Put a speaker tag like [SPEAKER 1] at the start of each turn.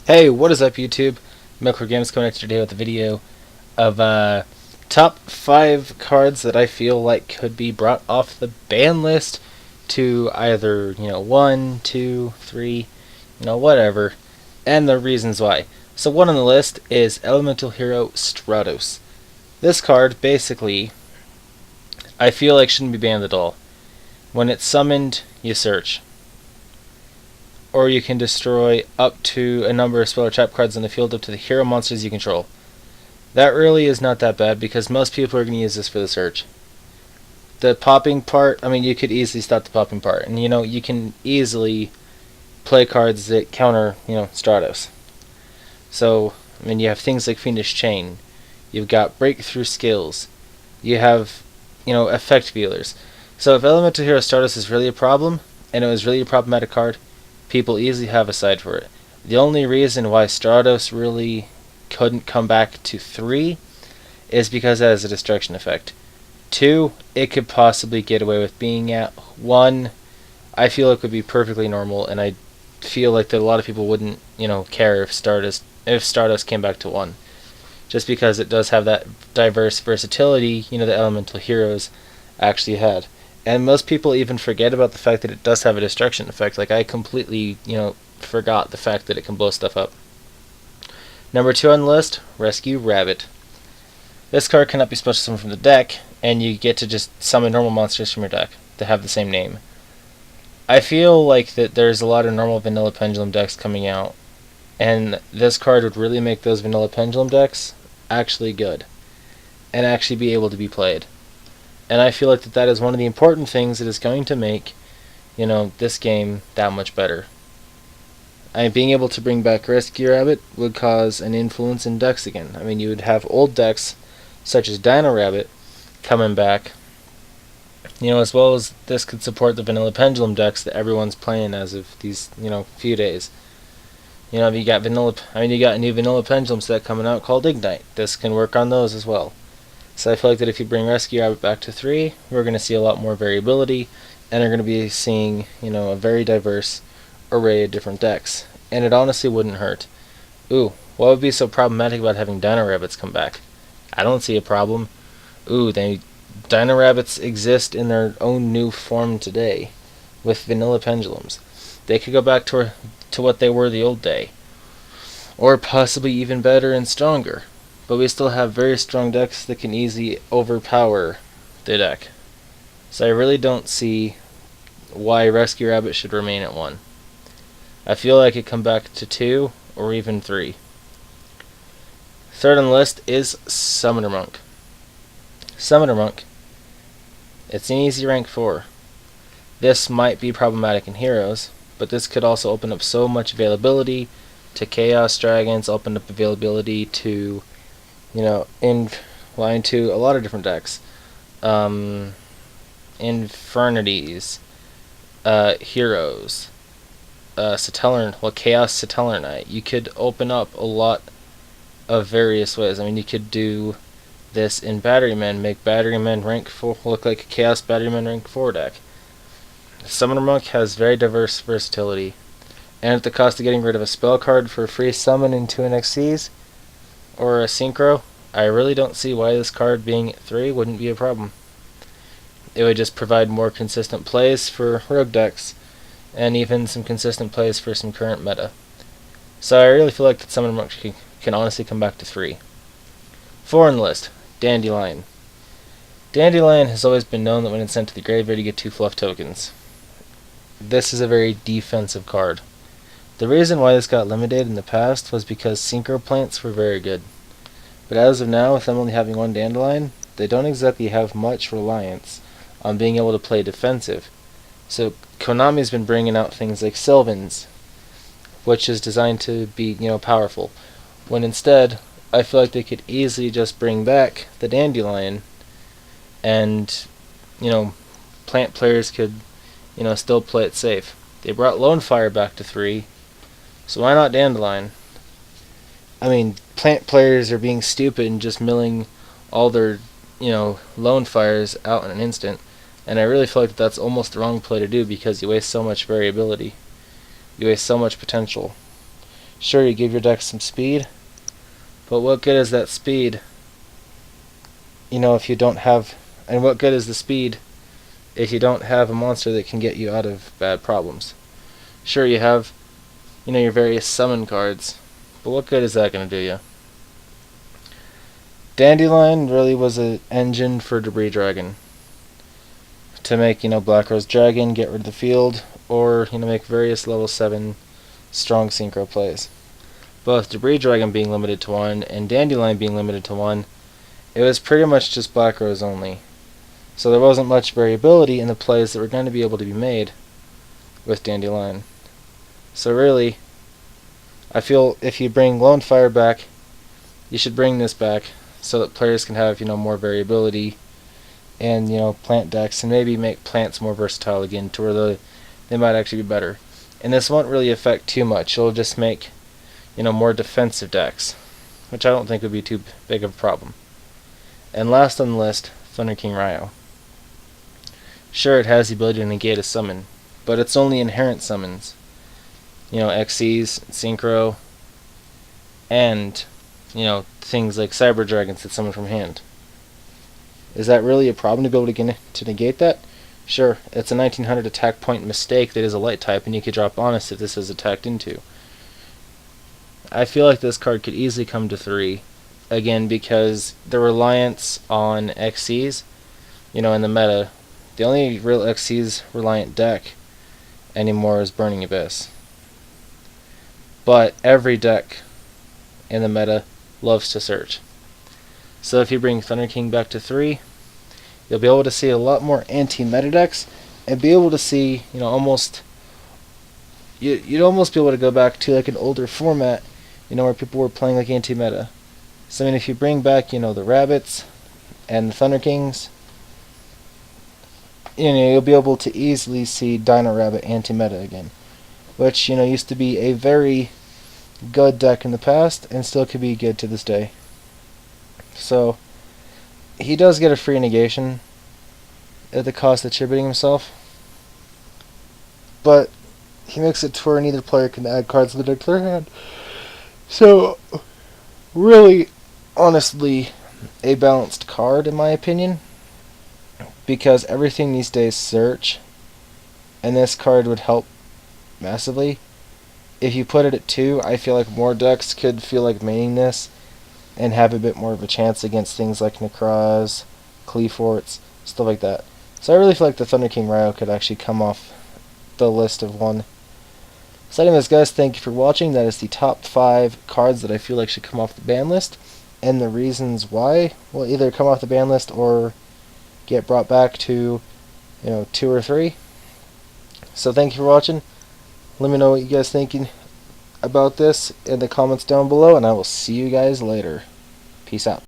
[SPEAKER 1] Hey, what is up YouTube? MechlordGames coming at you today with a video of top 5 cards that I feel like could be brought off the ban list to either, 1, 2, 3, whatever, and the reasons why. So one on the list is Elemental Hero Stratos. This card, basically, I feel like shouldn't be banned at all. When it's summoned, you search. Or you can destroy up to a number of spell or trap cards in the field up to the hero monsters you control. That really is not that bad because most people are going to use this for the search. The popping part, you could easily stop the popping part. And you can easily play cards that counter, Stratos. So, you have things like Fiendish Chain. You've got breakthrough skills. You have, effect dealers. So if Elemental Hero Stratos is really a problem, and it was really a problematic card, people easily have a side for it. The only reason why Stratos really couldn't come back to 3 is because it has a destruction effect. 2, it could possibly get away with being at 1. I feel it would be perfectly normal, and I feel like that a lot of people wouldn't, care if Stratos came back to 1. Just because it does have that diverse versatility, the elemental heroes actually had. And most people even forget about the fact that it does have a destruction effect. Like, I completely, forgot the fact that it can blow stuff up. Number 2 on the list, Rescue Rabbit. This card cannot be special summoned from the deck, and you get to just summon normal monsters from your deck that have the same name. I feel like that there's a lot of normal vanilla pendulum decks coming out, and this card would really make those vanilla pendulum decks actually good, and actually be able to be played. And I feel like that is one of the important things that is going to make, this game that much better. Being able to bring back Rescue Rabbit would cause an influence in decks again. You would have old decks, such as Dino Rabbit, coming back, as well as this could support the vanilla pendulum decks that everyone's playing as of these, few days. You got you got a new vanilla pendulum set coming out called Ignite. This can work on those as well. So I feel like that if you bring Rescue Rabbit back to 3, we're going to see a lot more variability, and are going to be seeing, a very diverse array of different decks. And it honestly wouldn't hurt. Ooh, what would be so problematic about having Dino Rabbits come back? I don't see a problem. Ooh, Dino Rabbits exist in their own new form today, with vanilla pendulums. They could go back to what they were the old day, or possibly even better and stronger. But we still have very strong decks that can easily overpower the deck. So I really don't see why Rescue Rabbit should remain at 1. I feel like it come back to 2 or even 3. Third on the list is Summoner Monk. Summoner Monk. It's an easy rank 4. This might be problematic in Heroes, but this could also open up so much availability to Chaos Dragons, open up availability to in line to a lot of different decks. Infernities, Heroes, Chaos Satellar Knight. You could open up a lot of various ways. You could do this in Batterymen, make Batterymen rank 4 look like a Chaos Batterymen rank 4 deck. Summoner Monk has very diverse versatility, and at the cost of getting rid of a spell card for a free summon into an XCs, or a Synchro, I really don't see why this card being at 3 wouldn't be a problem. It would just provide more consistent plays for rogue decks, and even some consistent plays for some current meta. So I really feel like that Summoner Monk can honestly come back to 3. 4 on the list, Dandelion. Dandelion has always been known that when it's sent to the graveyard you get 2 fluff tokens. This is a very defensive card. The reason why this got limited in the past was because Synchro plants were very good. But as of now, with them only having 1 Dandelion, they don't exactly have much reliance on being able to play defensive. So Konami's been bringing out things like Sylvans, which is designed to be, powerful. When instead, I feel like they could easily just bring back the Dandelion, and, plant players could, still play it safe. They brought Lone Fire back to 3, so why not Dandelion? Plant players are being stupid and just milling all their, Lone Fires out in an instant, and I really feel like that's almost the wrong play to do because you waste so much variability. You waste so much potential. Sure, you give your deck some speed, but what good is that speed, if you don't have... And what good is the speed if you don't have a monster that can get you out of bad problems? Sure, you have, your various summon cards, but what good is that going to do you? Dandelion really was an engine for Debris Dragon. To make, Black Rose Dragon, get rid of the field, or, make various level 7 strong synchro plays. Both Debris Dragon being limited to 1 and Dandelion being limited to 1, it was pretty much just Black Rose only. So there wasn't much variability in the plays that were going to be able to be made with Dandelion. So really, I feel if you bring Lone Fire back, you should bring this back so that players can have, more variability and, plant decks, and maybe make plants more versatile again to where they might actually be better. And this won't really affect too much. It'll just make, more defensive decks, which I don't think would be too big of a problem. And last on the list, Thunder King Ryo. Sure, it has the ability to negate a summon, but it's only inherent summons. Xyz, Synchro, and, things like Cyber Dragons that summon from hand. Is that really a problem to be able to negate that? Sure, it's a 1900 attack point mistake that is a light type, and you could drop Honest if this is attacked into. I feel like this card could easily come to 3, again, because the reliance on Xyz, in the meta, the only real Xyz reliant deck anymore is Burning Abyss. But every deck in the meta loves to search. So if you bring Thunder King back to 3, you'll be able to see a lot more anti-meta decks, and be able to see, almost... You'd almost be able to go back to like an older format, where people were playing like anti-meta. So if you bring back, the Rabbits and the Thunder Kings, you'll be able to easily see Dino Rabbit anti-meta again, which, used to be a very good deck in the past, and still could be good to this day. So, he does get a free negation at the cost of attributing himself, but he makes it to where neither player can add cards to the deck to their hand. So, really, honestly, a balanced card in my opinion, because everything these days search, and this card would help massively. If you put it at 2, I feel like more decks could feel like maining this and have a bit more of a chance against things like Necroz, Cleaforts, stuff like that. So I really feel like the Thunder King Ryo could actually come off the list of 1. So anyways guys, thank you for watching. That is the top 5 cards that I feel like should come off the ban list, and the reasons why will either come off the ban list or get brought back to 2 or 3. So thank you for watching. Let me know what you guys thinking about this in the comments down below, and I will see you guys later. Peace out.